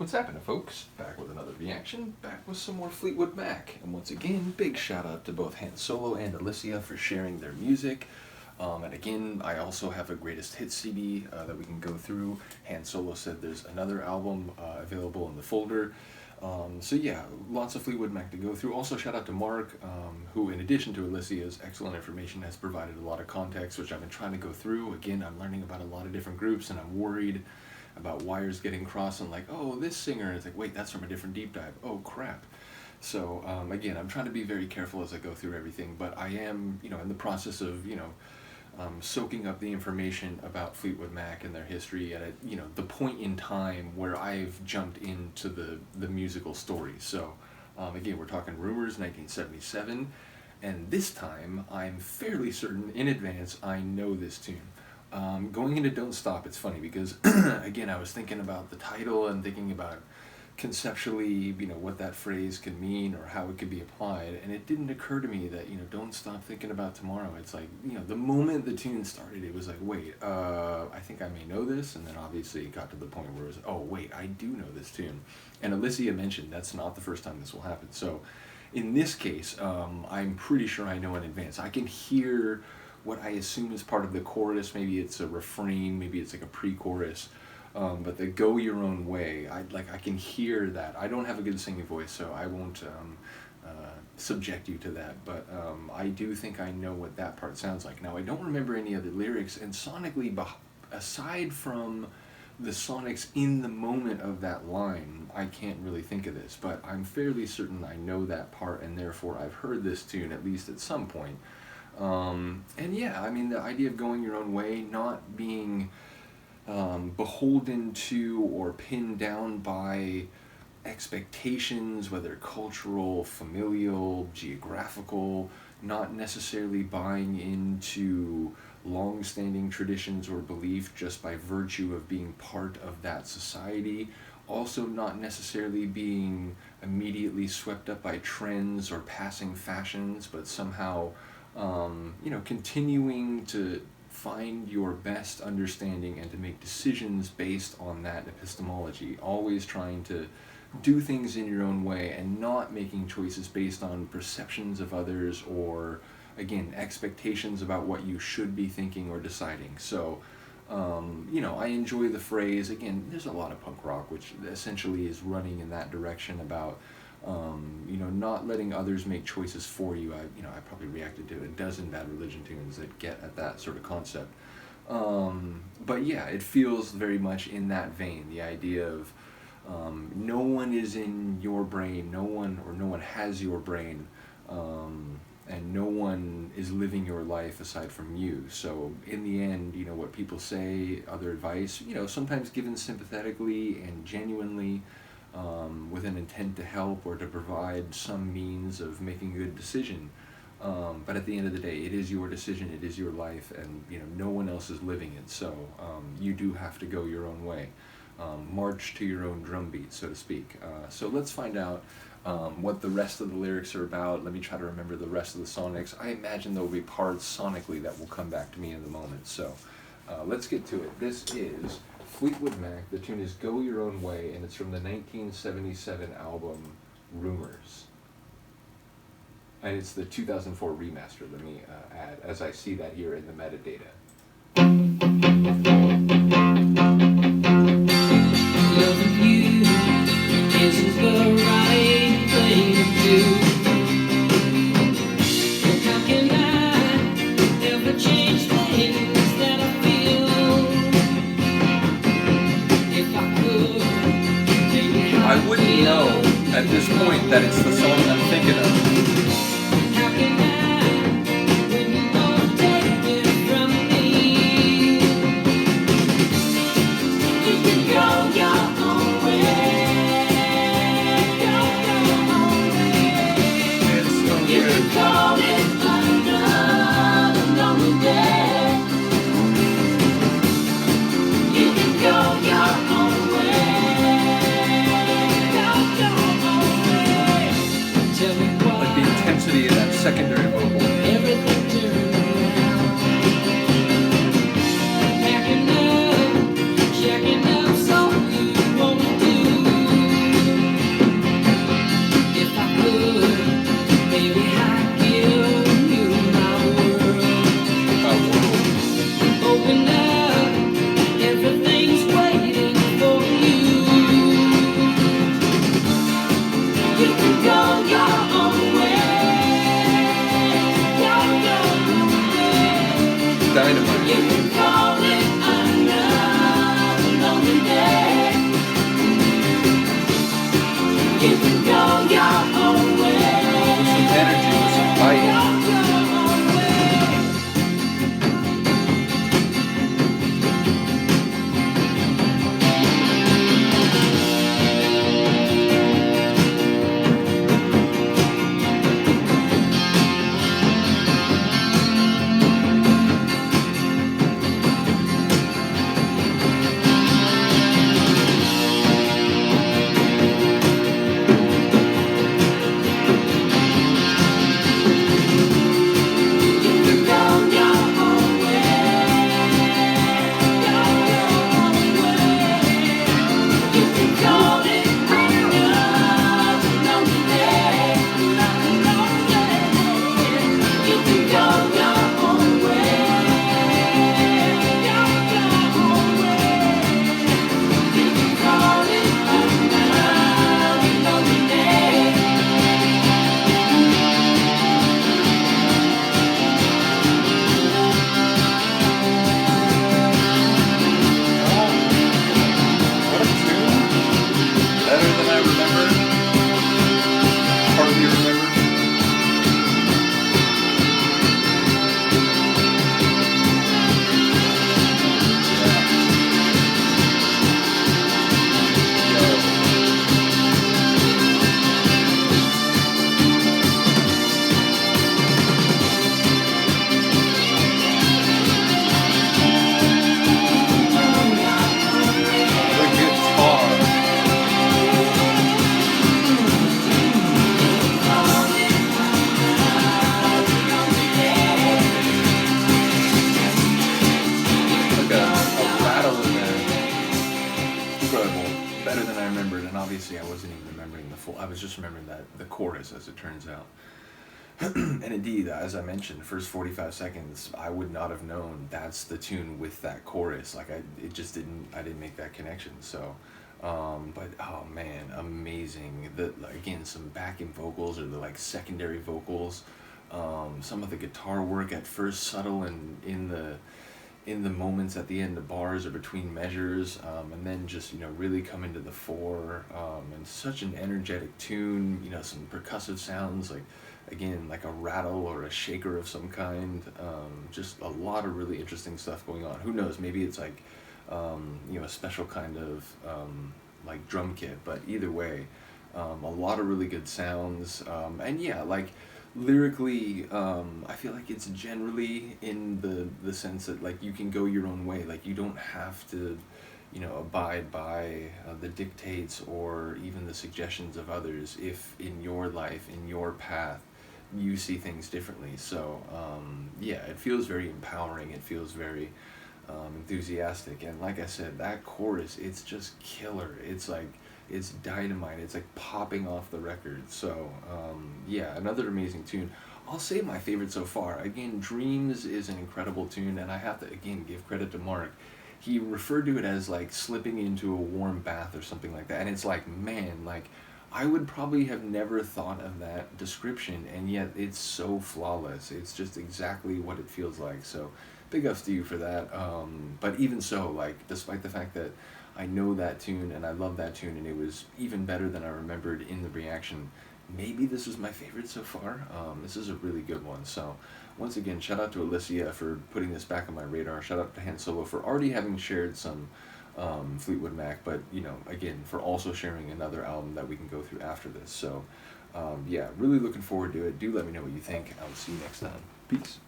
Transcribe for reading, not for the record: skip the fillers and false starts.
What's happening, folks? Back with another reaction, back with some more Fleetwood Mac. And once again, big shout out to both Han Solo and Alicia for sharing their music. And again, I also have a greatest hits CD that we can go through. Han Solo said there's another album available in the folder. So yeah, lots of Fleetwood Mac to go through. Also shout out to Mark, who in addition to Alicia's excellent information has provided a lot of context, which I've been trying to go through. Again, I'm learning about a lot of different groups and I'm worried about wires getting crossed and like, oh, this singer, and it's like, wait, that's from a different deep dive. Oh, crap. So again, I'm trying to be very careful as I go through everything, but I am, in the process of, soaking up the information about Fleetwood Mac and their history at the point in time where I've jumped into the musical story. So again, we're talking Rumours, 1977, and this time I'm fairly certain in advance I know this tune. Going into Don't Stop, it's funny because again, I was thinking about the title and thinking about conceptually, what that phrase could mean or how it could be applied, and it didn't occur to me that, don't stop thinking about tomorrow. It's like, the moment the tune started, it was like, wait, I think I may know this, and then obviously it got to the point where it was, oh wait, I do know this tune. And Alicia mentioned that's not the first time this will happen. So in this case, I'm pretty sure I know in advance. I can hear what I assume is part of the chorus. Maybe it's a refrain, maybe it's like a pre-chorus. But the "Go Your Own Way," I can hear that. I don't have a good singing voice, so I won't subject you to that. But I do think I know what that part sounds like. Now I don't remember any other lyrics, and sonically, aside from the sonics in the moment of that line, I can't really think of this. But I'm fairly certain I know that part, and therefore I've heard this tune at least at some point. And yeah, I mean, the idea of going your own way, not being beholden to or pinned down by expectations, whether cultural, familial, geographical, not necessarily buying into long-standing traditions or belief just by virtue of being part of that society. Also not necessarily being immediately swept up by trends or passing fashions, but somehow continuing to find your best understanding and to make decisions based on that epistemology. Always trying to do things in your own way and not making choices based on perceptions of others or, again, expectations about what you should be thinking or deciding. So, I enjoy the phrase. Again, there's a lot of punk rock which essentially is running in that direction about not letting others make choices for you. I probably reacted to a dozen Bad Religion tunes that get at that sort of concept. But yeah, it feels very much in that vein, the idea of no one is in your brain, no one has your brain, and no one is living your life aside from you. So in the end, what people say, other advice, sometimes given sympathetically and genuinely, with an intent to help or to provide some means of making a good decision. But at the end of the day, it is your decision, it is your life, and no one else is living it. So you do have to go your own way. March to your own drumbeat, so to speak. So let's find out what the rest of the lyrics are about. Let me try to remember the rest of the sonics. I imagine there will be parts sonically that will come back to me in the moment. So let's get to it. This is Fleetwood Mac. The tune is "Go Your Own Way," and it's from the 1977 album Rumours. And it's the 2004 remaster, let me add, as I see that here in the metadata. Loving you isn't the right thing to do. How can I ever change things that I feel? If I could, maybe I wouldn't know at this point that it's the song I'm thinking of. how can I, when you won't take it from me? You can go your own way. Go your own way. It's so You good. can call it another lonely day. You can go your own way. Go your own way. Tell me why. You can go your own way. With some energy, with some bite. Obviously, I wasn't even remembering the full. I was just remembering that the chorus, as it turns out. And indeed, as I mentioned, the first 45 seconds, I would not have known that's the tune with that chorus. Like it just didn't. I didn't make that connection. So, but oh man, amazing. Again, some backing vocals or the like secondary vocals. Some of the guitar work at first subtle and in the moments at the end, the bars or between measures, and then just really come into the fore, and such an energetic tune. Some percussive sounds like a rattle or a shaker of some kind. Just a lot of really interesting stuff going on. Who knows? Maybe it's like a special kind of like drum kit, but either way, a lot of really good sounds, and yeah, like. Lyrically, I feel like it's generally in the sense that like you can go your own way. Like you don't have to, abide by the dictates or even the suggestions of others if in your life, in your path, you see things differently. So yeah, it feels very empowering. It feels very enthusiastic. And like I said, that chorus, it's just killer. It's dynamite. It's like popping off the record. So yeah, another amazing tune. I'll say my favorite so far. Again, Dreams is an incredible tune, and I have to again give credit to Mark. He referred to it as like slipping into a warm bath or something like that, and it's like, man, like I would probably have never thought of that description, and yet it's so flawless. It's just exactly what it feels like. So big ups to you for that. But even so, like despite the fact that I know that tune and I love that tune and it was even better than I remembered in the reaction, maybe this was my favorite so far. This is a really good one. So once again, shout out to Alicia for putting this back on my radar. Shout out to Han Solo for already having shared some Fleetwood Mac, but again, for also sharing another album that we can go through after this. So yeah, really looking forward to it. Do let me know what you think. I'll see you next time. Peace.